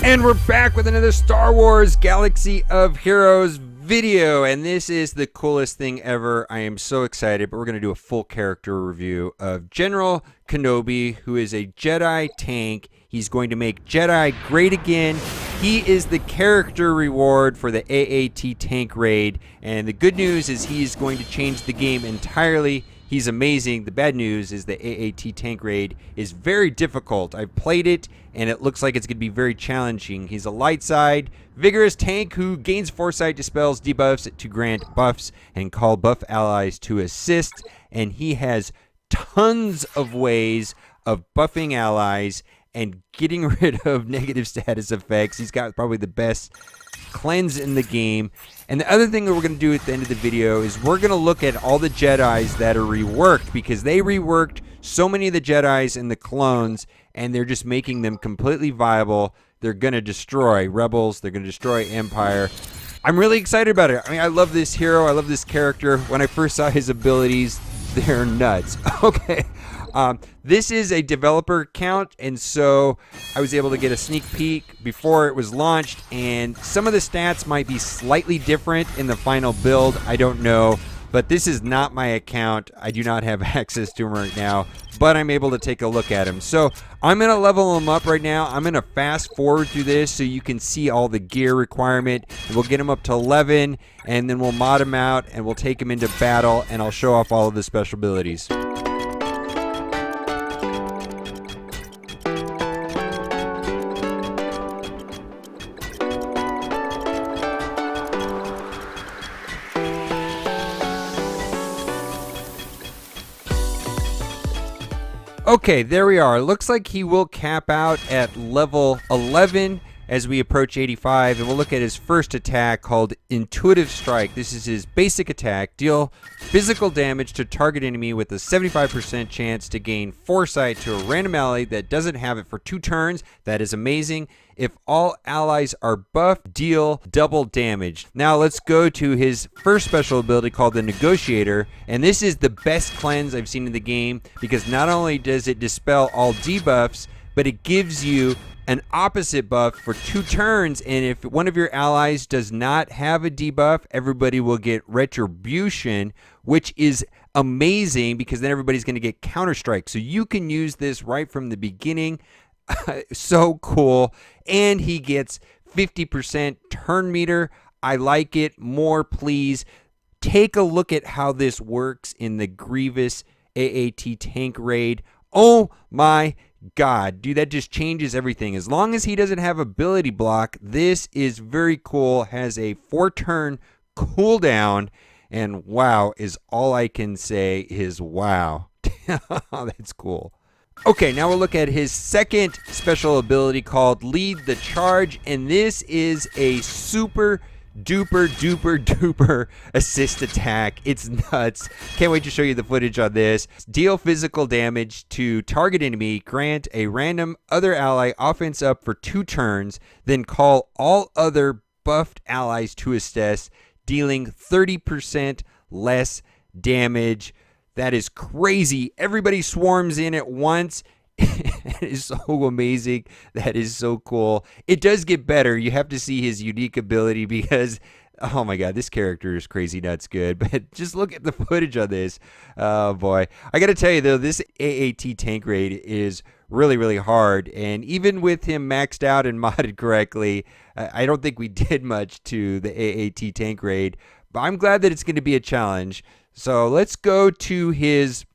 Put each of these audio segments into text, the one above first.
And we're back with another Star Wars Galaxy of Heroes video, and this is the coolest thing ever. I am so excited, but we're going to do a full character review of General Kenobi, who is a Jedi tank. He's going to make Jedi great again. He is the character reward for the AAT tank raid, and the good news is he's going to change the game entirely. He's amazing. The bad news is the AAT tank raid is very difficult. I've played it, and it looks like it's going to be very challenging. He's a light side, vigorous tank who gains foresight, dispels debuffs to grant buffs, and call buff allies to assist. And he has tons of ways of buffing allies and getting rid of negative status effects. He's got probably the best cleanse in the game. And the other thing that we're going to do at the end of the video is we're going to look at all the Jedis that are reworked, because they reworked so many of the Jedis and the clones, and they're just making them completely viable. They're going to destroy Rebels. They're going to destroy Empire. I'm really excited about it. I mean, I love this hero. I love this character. When I first saw his abilities, they're nuts. Okay. This is a developer account, and so I was able to get a sneak peek before it was launched, and some of the stats might be slightly different in the final build. I don't know, but this is not my account. I do not have access to him right now, but I'm able to take a look at him. So I'm going to level him up right now. I'm going to fast forward through this so you can see all the gear requirement. We'll get him up to 11, and then we'll mod him out, and we'll take him into battle, and I'll show off all of the special abilities. Okay, there we are. Looks like he will cap out at level 11 as we approach 85, and we'll look at his first attack called Intuitive Strike. This is his basic attack. Deal physical damage to target enemy with a 75% chance to gain foresight to a random ally that doesn't have it for 2 turns. That is amazing. If all allies are buffed, deal double damage. Now let's go to his first special ability called the Negotiator, and this is the best cleanse I've seen in the game, because not only does it dispel all debuffs, but it gives you an opposite buff for 2 turns, and if one of your allies does not have a debuff, everybody will get Retribution, which is amazing because then everybody's going to get Counter-Strike. So you can use this right from the beginning. So cool. And he gets 50% turn meter. I like it. More, please. Take a look at how this works in the Grievous AAT tank raid. Oh my God, dude, that just changes everything. As long as he doesn't have ability block, this is very cool. Has a 4-turn cooldown, and wow is all I can say is wow. That's cool. Okay, now we'll look at his second special ability called Lead the Charge, and this is a super duper assist attack. It's nuts. Can't wait to show you the footage on this. Deal physical damage to target enemy, grant a random other ally offense up for 2 turns, then call all other buffed allies to assist, dealing 30% less damage. That is crazy. Everybody swarms in at once. It is so amazing. That is so cool. It does get better. You have to see his unique ability because, oh my God, this character is crazy nuts good. But just look at the footage on this. Oh boy. I got to tell you though, this AAT tank raid is really hard. And even with him maxed out and modded correctly, I don't think we did much to the AAT tank raid. But I'm glad that it's going to be a challenge. So let's go to his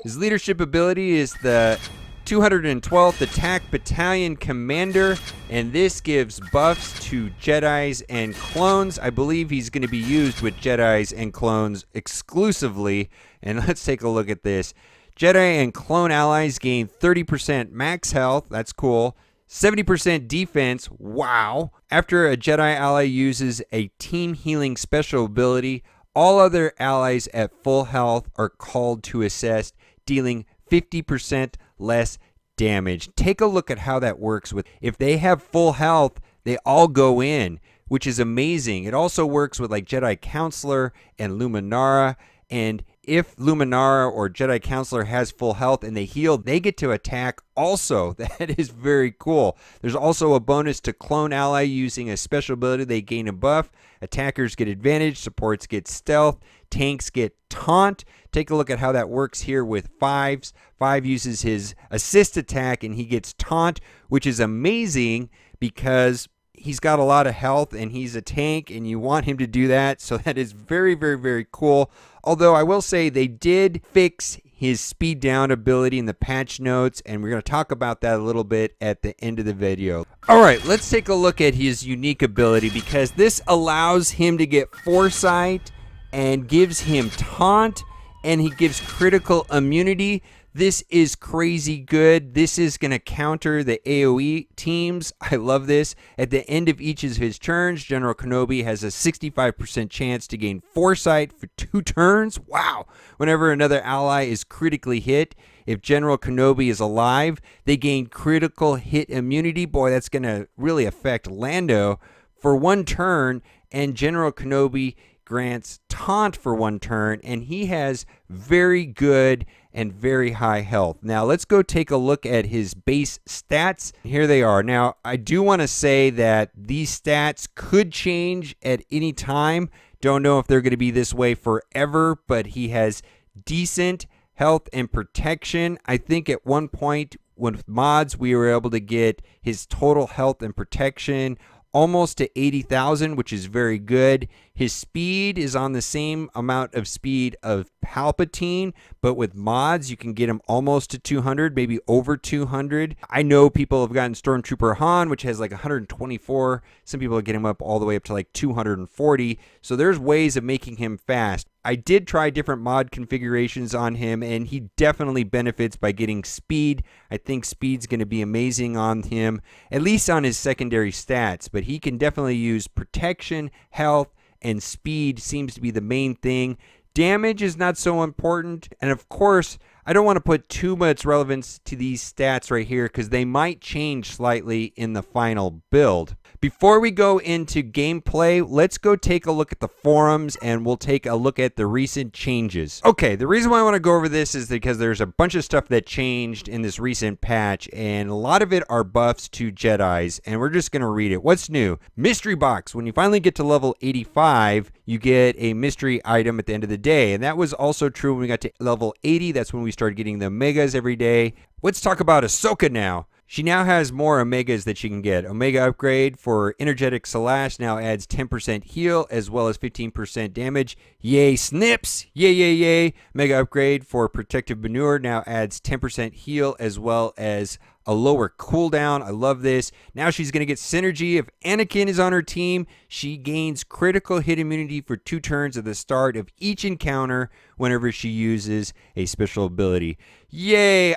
leadership ability is the 212th Attack Battalion Commander, and this gives buffs to Jedis and clones. I believe he's going to be used with Jedis and clones exclusively, and let's take a look at this. Jedi and clone allies gain 30% max health. That's cool. 70% defense. Wow. After a Jedi ally uses a team healing special ability, all other allies at full health are called to assist, dealing 50% less damage. Take a look at how that works. With if they have full health, they all go in, which is amazing. It also works with like Jedi Counselor and Luminara, and if Luminara or Jedi Counselor has full health and they heal, they get to attack also. That is very cool. There's also a bonus to clone ally using a special ability. They gain a buff. Attackers get advantage. Supports get stealth. Tanks get taunt. Take a look at how that works here with Fives. Five uses his assist attack and he gets taunt, which is amazing because he's got a lot of health and he's a tank and you want him to do that. So that is very, very, very cool. Although I will say they did fix his speed down ability in the patch notes, and we're going to talk about that a little bit at the end of the video. All right, let's take a look at his unique ability, because this allows him to get foresight and gives him taunt, and he gives critical immunity. This is crazy good. This is going to counter the AoE teams. I love this. At the end of each of his turns, General Kenobi has a 65% chance to gain foresight for 2 turns. Wow. Whenever another ally is critically hit, if General Kenobi is alive, they gain critical hit immunity. Boy, that's going to really affect Lando for 1 turn, and General Kenobi grants taunt for 1 turn, and he has very good and very high health. Now let's go take a look at his base stats. Here they are. Now I do want to say that these stats could change at any time. Don't know if they're going to be this way forever, but he has decent health and protection. I think at one point with mods we were able to get his total health and protection almost to 80,000, which is very good. His speed is on the same amount of speed of Palpatine, but with mods, you can get him almost to 200, maybe over 200. I know people have gotten Stormtrooper Han, which has like 124. Some people get him up all the way up to like 240. So there's ways of making him fast. I did try different mod configurations on him, and he definitely benefits by getting speed. I think speed's going to be amazing on him, at least on his secondary stats, but he can definitely use protection, health, and speed seems to be the main thing. Damage is not so important, and of course, I don't want to put too much relevance to these stats right here because they might change slightly in the final build. Before we go into gameplay, let's go take a look at the forums and we'll take a look at the recent changes. Okay, the reason why I want to go over this is because there's a bunch of stuff that changed in this recent patch, and a lot of it are buffs to Jedis, and we're just going to read it. What's new? Mystery box. When you finally get to level 85, you get a mystery item at the end of the day, and that was also true when we got to level 80. That's when we started getting the Omegas every day. Let's talk about Ahsoka now. She now has more Omegas that she can get. Omega upgrade for Energetic Slash now adds 10% heal as well as 15% damage. Yay snips! Yay, yay, yay! Mega upgrade for Protective Manure now adds 10% heal as well as a lower cooldown. I love this. Now she's going to get synergy. If Anakin is on her team, she gains critical hit immunity for 2 turns at the start of each encounter whenever she uses a special ability. Yay!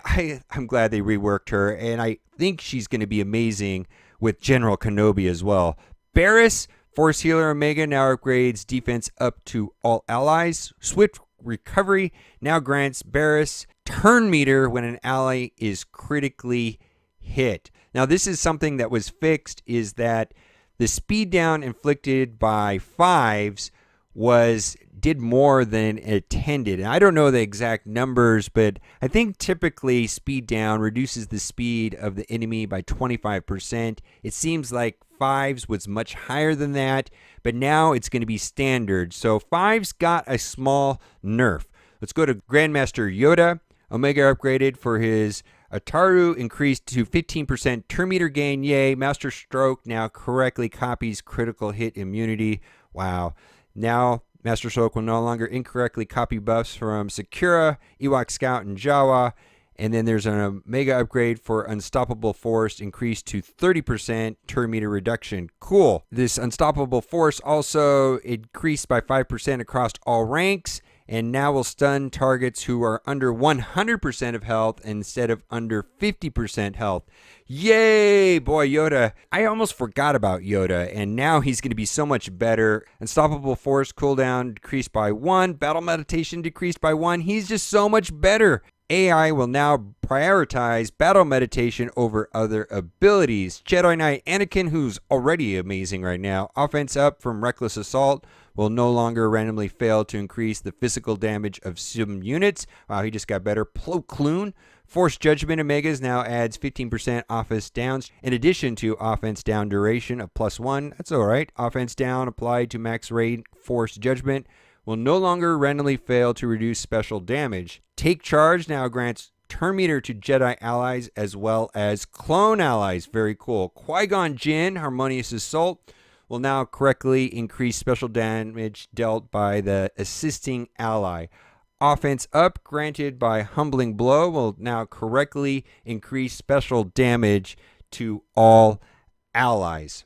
I'm glad they reworked her, and I think she's going to be amazing with General Kenobi as well. Barriss, Force Healer Omega, now upgrades defense up to all allies. Swift Recovery now grants Barriss turn meter when an ally is critically hit. Now this is something that was fixed, is that the speed down inflicted by Fives did more than it intended. And I don't know the exact numbers, but I think typically speed down reduces the speed of the enemy by 25%. It seems like Fives was much higher than that, but now it's going to be standard. So Fives got a small nerf. Let's go to Grandmaster Yoda. Omega upgraded for his Ataru, increased to 15% turn meter gain. Yay. Master Stroke now correctly copies critical hit immunity. Wow. Now Master Stroke will no longer incorrectly copy buffs from Sakura, Ewok Scout, and Jawa. And then there's an Omega upgrade for Unstoppable Force, increased to 30% turn meter reduction. Cool. This Unstoppable Force also increased by 5% across all ranks, and now will stun targets who are under 100% of health instead of under 50% health. Yay, boy, Yoda. I almost forgot about Yoda, and now he's going to be so much better. Unstoppable Force cooldown decreased by 1. Battle Meditation decreased by 1. He's just so much better. AI will now prioritize battle meditation over other abilities. Jedi Knight Anakin, who's already amazing right now, offense up from Reckless Assault, will no longer randomly fail to increase the physical damage of some units. Wow, he just got better. Plo Koon, Force Judgment Omegas now adds 15% offense downs, in addition to offense down duration of +1. That's all right. Offense down applied to max rate Force Judgment will no longer randomly fail to reduce special damage. Take Charge now grants turn meter to Jedi allies as well as clone allies. Very cool. Qui-Gon Jinn, Harmonious Assault, will now correctly increase special damage dealt by the assisting ally. Offense up granted by Humbling Blow will now correctly increase special damage to all allies.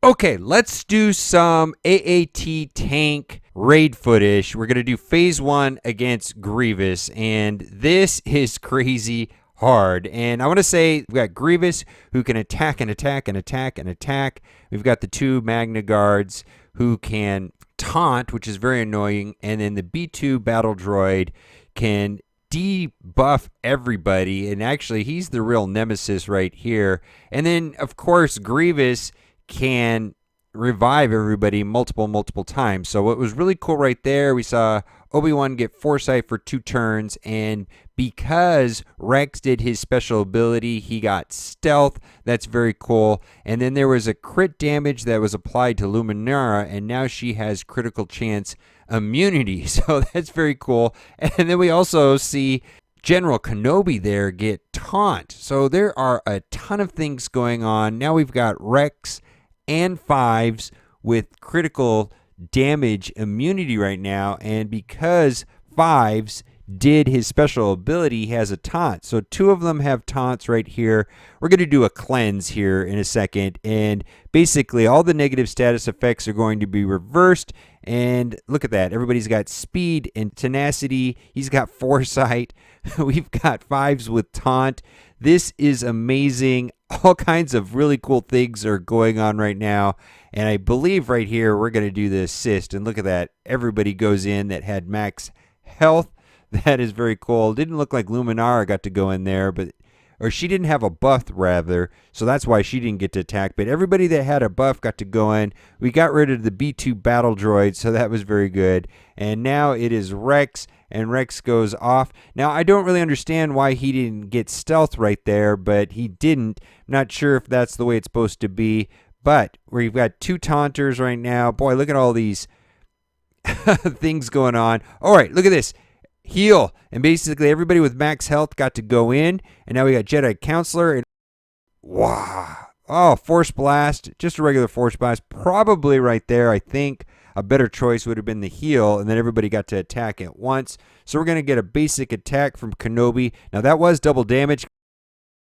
Okay, let's do some AAT tank raid footage. We're going to do phase 1 against Grievous, and this is crazy hard. And I want to say we've got Grievous, who can attack and attack and attack and attack. We've got the 2 Magna Guards who can taunt, which is very annoying, and then the B2 battle droid can debuff everybody, and actually he's the real nemesis right here. And then of course Grievous can revive everybody multiple times. So what was really cool right there, we saw Obi-Wan get Foresight for 2 turns, and because Rex did his special ability, he got Stealth. That's very cool. And then there was a crit damage that was applied to Luminara, and now she has critical chance immunity. So that's very cool. And then we also see General Kenobi there get taunt. So there are a ton of things going on. Now we've got Rex and Fives with critical damage immunity right now, and because Fives did his special ability, he has a taunt. So 2 of them have taunts right here. We're going to do a cleanse here in a second, and basically all the negative status effects are going to be reversed. And look at that, everybody's got speed and tenacity. He's got Foresight. We've got Fives with taunt. This is amazing. All kinds of really cool things are going on right now. And I believe right here we're going to do the assist. And look at that. Everybody goes in that had max health. That is very cool. Didn't look like Luminara got to go in there, or she didn't have a buff rather, so that's why she didn't get to attack. But everybody that had a buff got to go in. We got rid of the B2 battle droid, so that was very good. And now it is Rex, and Rex goes off. Now, I don't really understand why he didn't get stealth right there, but he didn't. I'm not sure if that's the way it's supposed to be, but we've got 2 taunters right now. Boy, look at all these things going on. All right, look at this. Heal, and basically everybody with max health got to go in, and now we got Jedi Counselor, and wow, oh, Force Blast, just a regular Force Blast, probably right there. I think a better choice would have been the heal, and then everybody got to attack at once. So we're going to get a basic attack from Kenobi. Now that was double damage.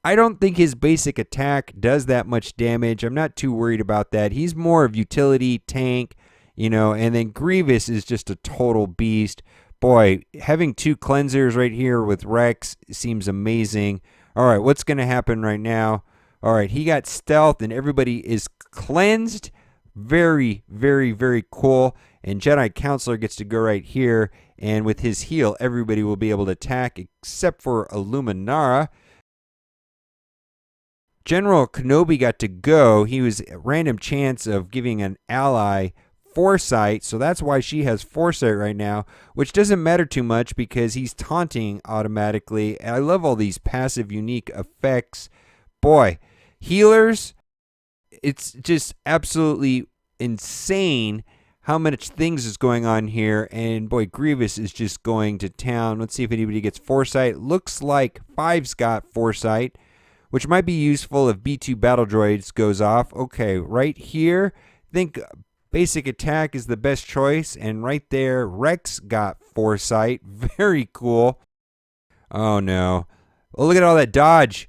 I don't think his basic attack does that much damage. I'm not too worried about that. He's more of utility tank, and then Grievous is just a total beast. Boy, having 2 cleansers right here with Rex seems amazing. All right, what's going to happen right now? All right, he got stealth and everybody is cleansed. Very, very, very cool. And Jedi Counselor gets to go right here. And with his heal, everybody will be able to attack except for Illuminara. General Kenobi got to go. He was a random chance of giving an ally Foresight, so that's why she has Foresight right now, which doesn't matter too much because he's taunting automatically. And I love all these passive unique effects. Boy, healers, it's just absolutely insane how much things is going on here. And boy, Grievous is just going to town. Let's see if anybody gets Foresight. Looks like Fives got Foresight, which might be useful if B2 battle droids goes off. Okay, right here, I think basic attack is the best choice, and right there, Rex got Foresight. Very cool. Oh, no. Oh, look at all that dodge.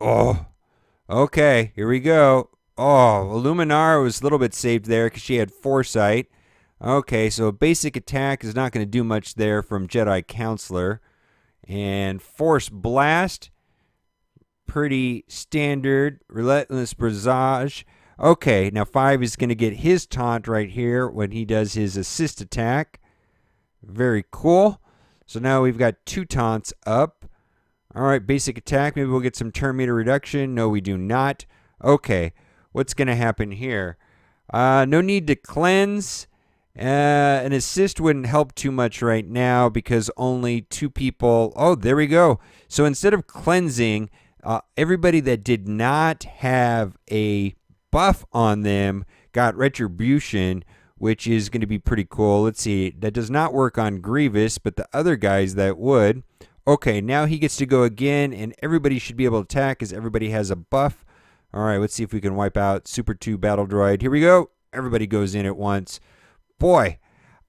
Oh, okay, here we go. Oh, Illuminara was a little bit saved there because she had Foresight. Okay, so basic attack is not going to do much there from Jedi Counselor. And Force Blast, pretty standard. Relentless Barrage. Okay, now 5 is going to get his taunt right here when he does his assist attack. Very cool. So now we've got 2 taunts up. All right, basic attack. Maybe we'll get some turn meter reduction. No, we do not. Okay, what's going to happen here? No need to cleanse. An assist wouldn't help too much right now because only 2 people. Oh, there we go. So instead of cleansing, everybody that did not have a buff on them got retribution, which is going to be pretty cool. Let's see. That does not work on Grievous, but the other guys that would. Okay, now he gets to go again, and everybody should be able to attack because everybody has a buff. All right, let's see if we can wipe out Super 2 Battle Droid. Here we go. Everybody goes in at once. Boy,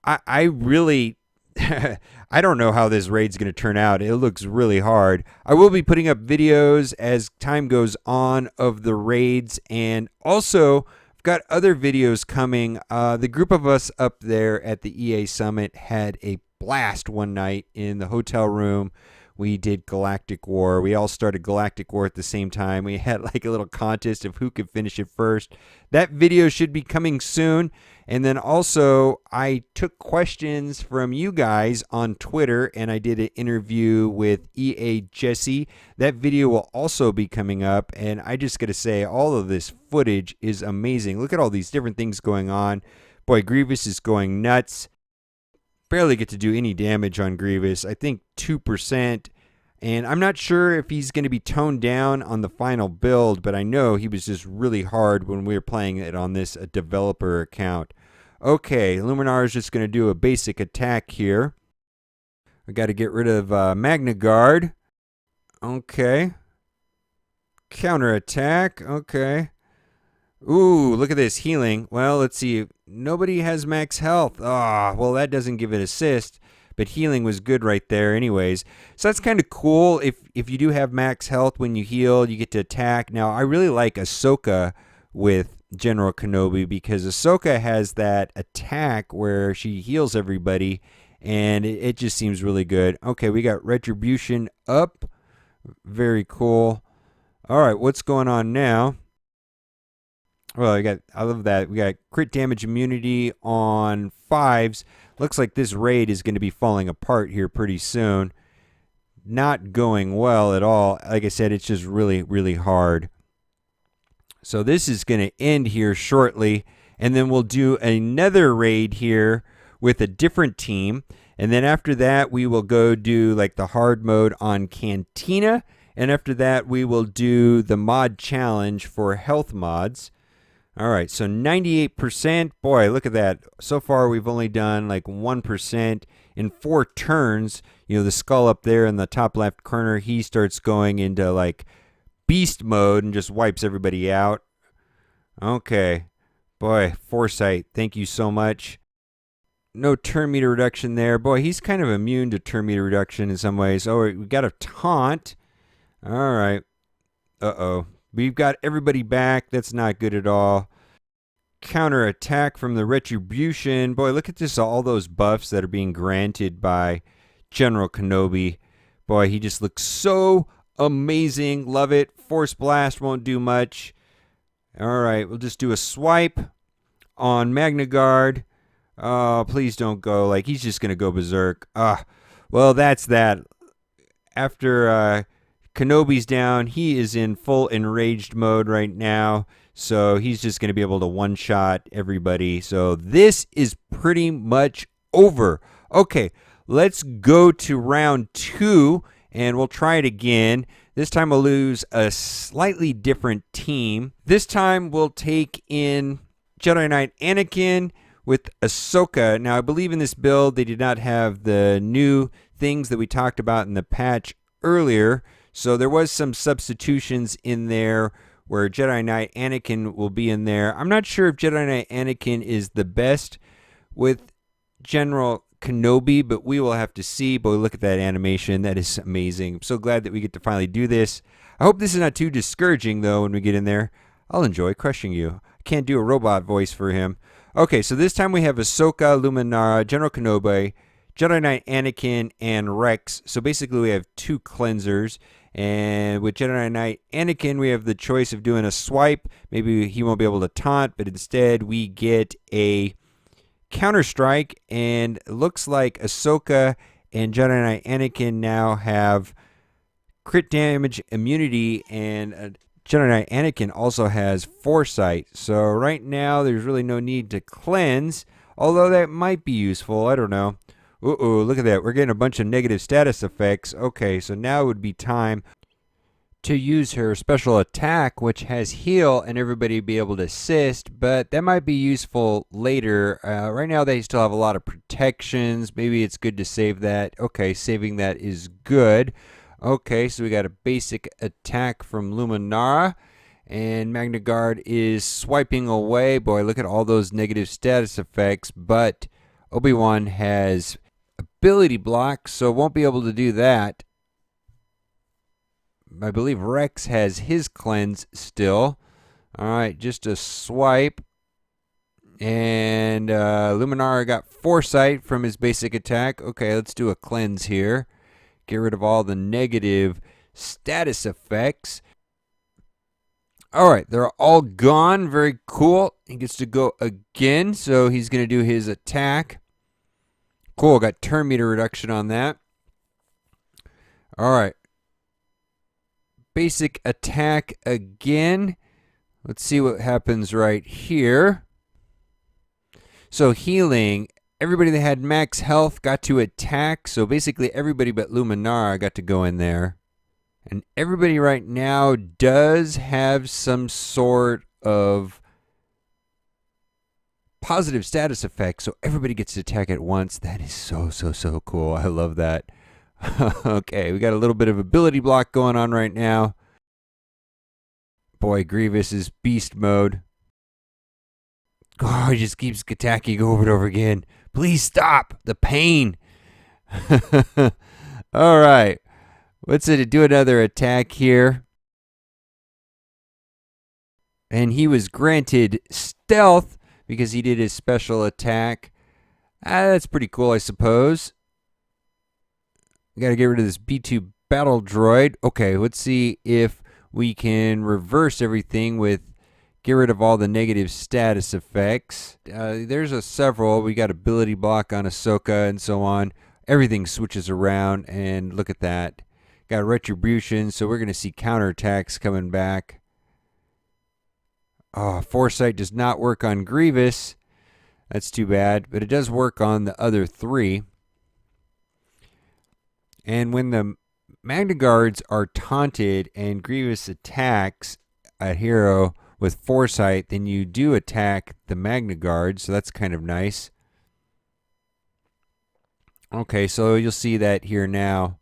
I really, I don't know how this raid's going to turn out. It looks really hard. I will be putting up videos as time goes on of the raids, and also I've got other videos coming. The group of us up there at the EA Summit had a blast one night in the hotel room. We did Galactic War. We all started Galactic War at the same time. We had like a little contest of who could finish it first. That video should be coming soon. And then also, I took questions from you guys on Twitter, and I did an interview with EA Jesse. That video will also be coming up, and I just got to say, all of this footage is amazing. Look at all these different things going on. Boy, Grievous is going nuts. Barely get to do any damage on Grievous. I think 2%. And I'm not sure if he's going to be toned down on the final build, but I know he was just really hard when we were playing it on this developer account. Okay, Luminar is just going to do a basic attack here. I got to get rid of Magna Guard. Okay. Counter attack. Okay. Ooh, look at this healing. Well, let's see. Nobody has max health. Well, that doesn't give it assist, but healing was good right there anyways. So that's kind of cool. If you do have max health when you heal, you get to attack. Now, I really like Ahsoka with General Kenobi because Ahsoka has that attack where she heals everybody, and it just seems really good. Okay, we got Retribution up. Very cool. All right, what's going on now? Well, I love that. We got crit damage immunity on 5s. Looks like this raid is going to be falling apart here pretty soon. Not going well at all. Like I said, it's just really, really hard. So this is going to end here shortly, and then we'll do another raid here with a different team. And then after that, we will go do like the hard mode on Cantina. And after that, we will do the mod challenge for health mods. All right, so 98%. Boy, look at that. So far, we've only done like 1% in 4 turns. You know, the skull up there in the top left corner, he starts going into like beast mode and just wipes everybody out. Okay. Boy, Foresight, thank you so much. No turn meter reduction there. Boy, he's kind of immune to turn meter reduction in some ways. Oh, we got a taunt. All right. Uh-oh. We've got everybody back. That's not good at all. Counter attack from the Retribution. Boy, look at this. All those buffs that are being granted by General Kenobi. Boy, he just looks so amazing. Love it. Force Blast won't do much. All right, we'll just do a swipe on Magna Guard. Oh, please don't go. Like, he's just going to go berserk. Well, that's that. After Kenobi's down, he is in full enraged mode right now. So he's just going to be able to one-shot everybody. So this is pretty much over. Okay, let's go to round 2, and we'll try it again. This time we'll lose a slightly different team. This time we'll take in Jedi Knight Anakin with Ahsoka. Now, I believe in this build they did not have the new things that we talked about in the patch earlier. So there was some substitutions in there where Jedi Knight Anakin will be in there. I'm not sure if Jedi Knight Anakin is the best with General Kenobi, but we will have to see. Boy, look at that animation. That is amazing. I'm so glad that we get to finally do this. I hope this is not too discouraging, though, when we get in there. I'll enjoy crushing you. I can't do a robot voice for him. Okay, so this time we have Ahsoka, Luminara, General Kenobi, Jedi Knight Anakin, and Rex. So basically we have 2 cleansers. And with Jedi Knight Anakin, we have the choice of doing a swipe. Maybe he won't be able to taunt, but instead we get a counter strike. And it looks like Ahsoka and Jedi Knight Anakin now have crit damage immunity, and Jedi Knight Anakin also has foresight. So right now there's really no need to cleanse, although that might be useful. I don't know. Uh-oh, look at that. We're getting a bunch of negative status effects. Okay, so now would be time to use her special attack, which has heal, and everybody be able to assist, but that might be useful later. Right now they still have a lot of protections. Maybe it's good to save that. Okay, saving that is good. Okay, so we got a basic attack from Luminara, and Magna Guard is swiping away. Boy, look at all those negative status effects, but Obi-Wan has ability block, so won't be able to do that. I believe Rex has his cleanse still. All right, just a swipe. And Luminara got foresight from his basic attack. Okay, let's do a cleanse here. Get rid of all the negative status effects. All right, they're all gone. Very cool. He gets to go again, so he's going to do his attack. Cool, got turn meter reduction on that. All right. Basic attack again. Let's see what happens right here. So healing, everybody that had max health got to attack. So basically everybody but Luminara got to go in there. And everybody right now does have some sort of positive status effect. So everybody gets to attack at once. That is so cool. I love that. Okay, we got a little bit of ability block going on right now. Boy, Grievous is beast mode. Oh, he just keeps attacking over and over again. Please stop the pain. All right, let's do another attack here. And he was granted stealth because he did his special attack. That's pretty cool, I suppose. We got to get rid of this B2 battle droid. Okay, let's see if we can reverse everything with get rid of all the negative status effects. There's several. We got ability block on Ahsoka and so on. Everything switches around, and look at that. Got retribution, so we're going to see counterattacks coming back. Oh, foresight does not work on Grievous. That's too bad, but it does work on the other three. And when the Magna Guards are taunted and Grievous attacks a hero with foresight, then you do attack the Magna Guard, so that's kind of nice. Okay, so you'll see that here now.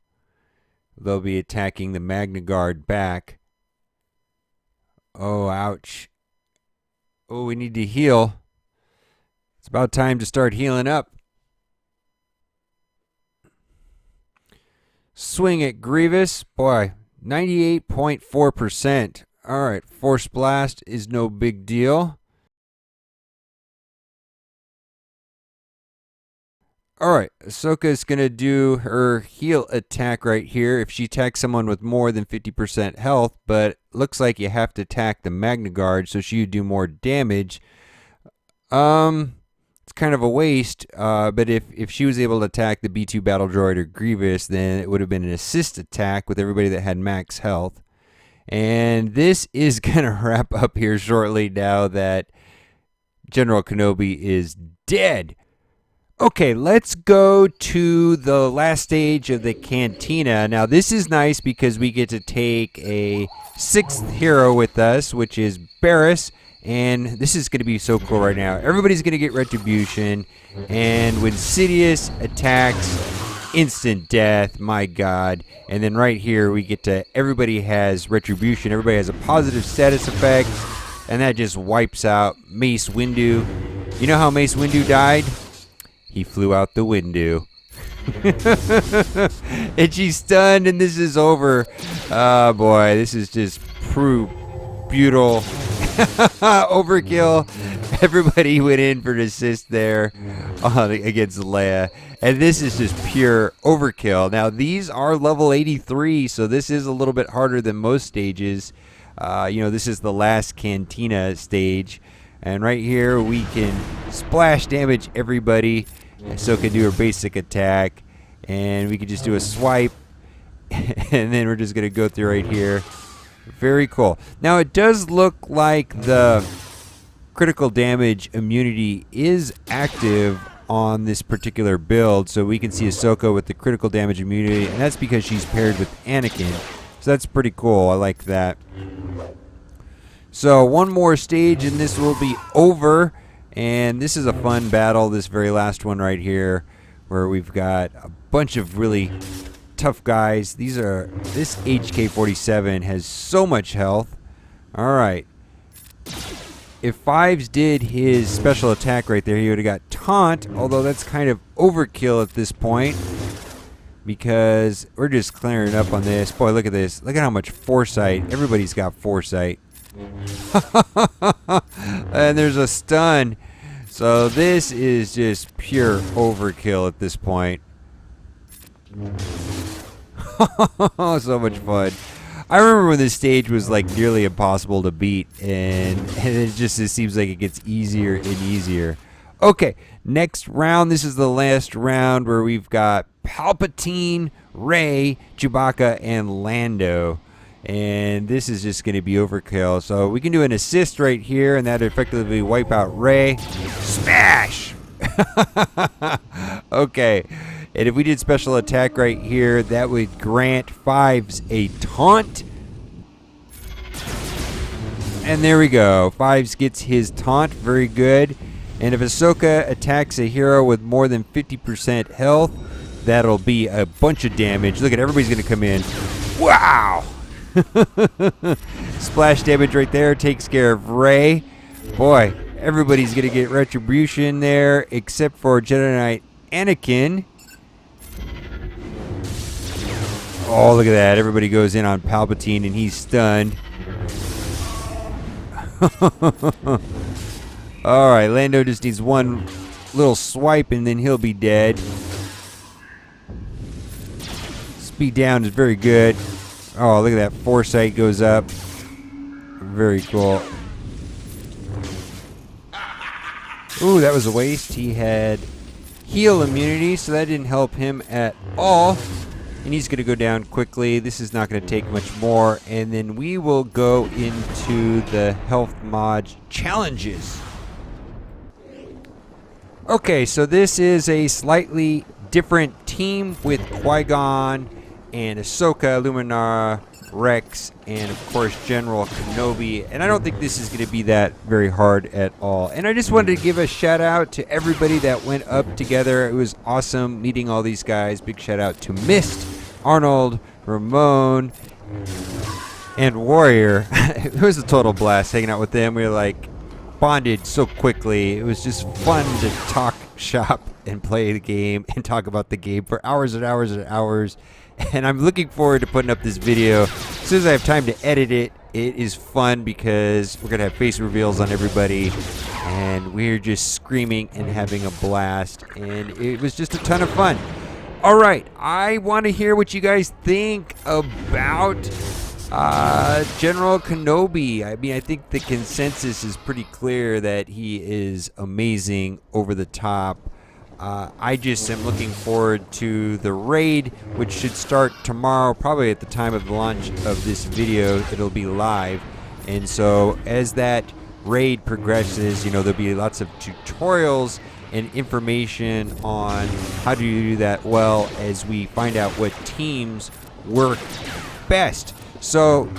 They'll be attacking the Magna Guard back. Oh, ouch. Oh, we need to heal. It's about time to start healing up. Swing at Grievous. Boy, 98.4%. All right, Force Blast is no big deal. All right, Ahsoka is going to do her heal attack right here if she attacks someone with more than 50% health, but looks like you have to attack the Magna Guard so she would do more damage. It's kind of a waste, but if she was able to attack the B2 battle droid or Grievous, then it would have been an assist attack with everybody that had max health. And this is going to wrap up here shortly now that General Kenobi is dead. Okay, let's go to the last stage of the Cantina. Now, this is nice because we get to take a sixth hero with us, which is Barriss. And this is going to be so cool right now. Everybody's going to get retribution. And when Sidious attacks, instant death, my God. And then right here, we get to, everybody has retribution. Everybody has a positive status effect. And that just wipes out Mace Windu. You know how Mace Windu died? He flew out the window. And she's stunned, and this is over. Oh, boy, this is just brutal. Overkill. Everybody went in for an assist there against Leia. And this is just pure overkill. Now, these are level 83, so this is a little bit harder than most stages. This is the last Cantina stage. And right here, we can splash damage everybody. Ahsoka do her basic attack. and we could just do a swipe, and then we're just going to go through right here. Very cool. Now, it does look like the critical damage immunity is active on this particular build, so we can see Ahsoka with the critical damage immunity, and that's because she's paired with Anakin. So that's pretty cool. I like that. So one more stage and this will be over, and this is a fun battle, this very last one right here, where we've got a bunch of really tough guys. This HK-47 has so much health. Alright. If Fives did his special attack right there, he would have got taunt, although that's kind of overkill at this point, because we're just clearing up on this. Boy, look at this. Look at how much foresight. Everybody's got foresight. And there's a stun. So this is just pure overkill at this point. So much fun. I remember when this stage was like nearly impossible to beat, and it seems like it gets easier and easier. Okay, next round. This is the last round where we've got Palpatine, Rey, Chewbacca, and Lando. And this is just going to be overkill. So we can do an assist right here, and that effectively wipe out Rey. Smash! Okay. And if we did special attack right here, that would grant Fives a taunt. And there we go. Fives gets his taunt. Very good. And if Ahsoka attacks a hero with more than 50% health, that'll be a bunch of damage. Look at everybody's going to come in. Wow! Splash damage right there takes care of Rey. Boy, everybody's going to get retribution there, except for Jedi Knight Anakin. Oh, look at that. Everybody goes in on Palpatine, and he's stunned. Alright, Lando just needs one little swipe, and then he'll be dead. Speed down is very good. Oh, look at that. Foresight goes up. Very cool. Ooh, that was a waste. He had heal immunity, so that didn't help him at all. And he's going to go down quickly. This is not going to take much more. And then we will go into the health mod challenges. Okay, so this is a slightly different team with Qui-Gon and Ahsoka, Luminara, Rex, and of course General Kenobi. And I don't think this is going to be that very hard at all. And I just wanted to give a shout out to everybody that went up together. It was awesome meeting all these guys. Big shout out to Mist, Arnold, Ramon, and Warrior. It was a total blast hanging out with them. We were like bonded so quickly. It was just fun to talk shop and play the game and talk about the game for hours and hours and hours. And I'm looking forward to putting up this video. As soon as I have time to edit it, it is fun because we're going to have face reveals on everybody. And we're just screaming and having a blast. And it was just a ton of fun. All right, I want to hear what you guys think about General Kenobi. I mean, I think the consensus is pretty clear that he is amazing, over the top. I just am looking forward to the raid, which should start tomorrow, probably at the time of the launch of this video. It'll be live. And so as that raid progresses, you know, there'll be lots of tutorials and information on how to do that well as we find out what teams work best. So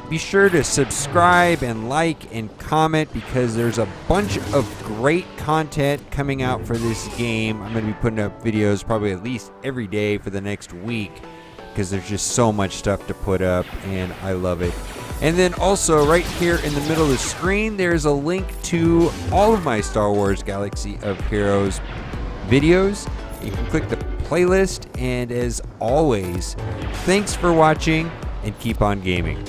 be sure to subscribe and like and comment, because there's a bunch of great content coming out for this game. I'm going to be putting up videos probably at least every day for the next week, because there's just so much stuff to put up, and I love it. And then also right here in the middle of the screen, there's a link to all of my Star Wars Galaxy of Heroes videos. You can click the playlist, and as always, thanks for watching and keep on gaming.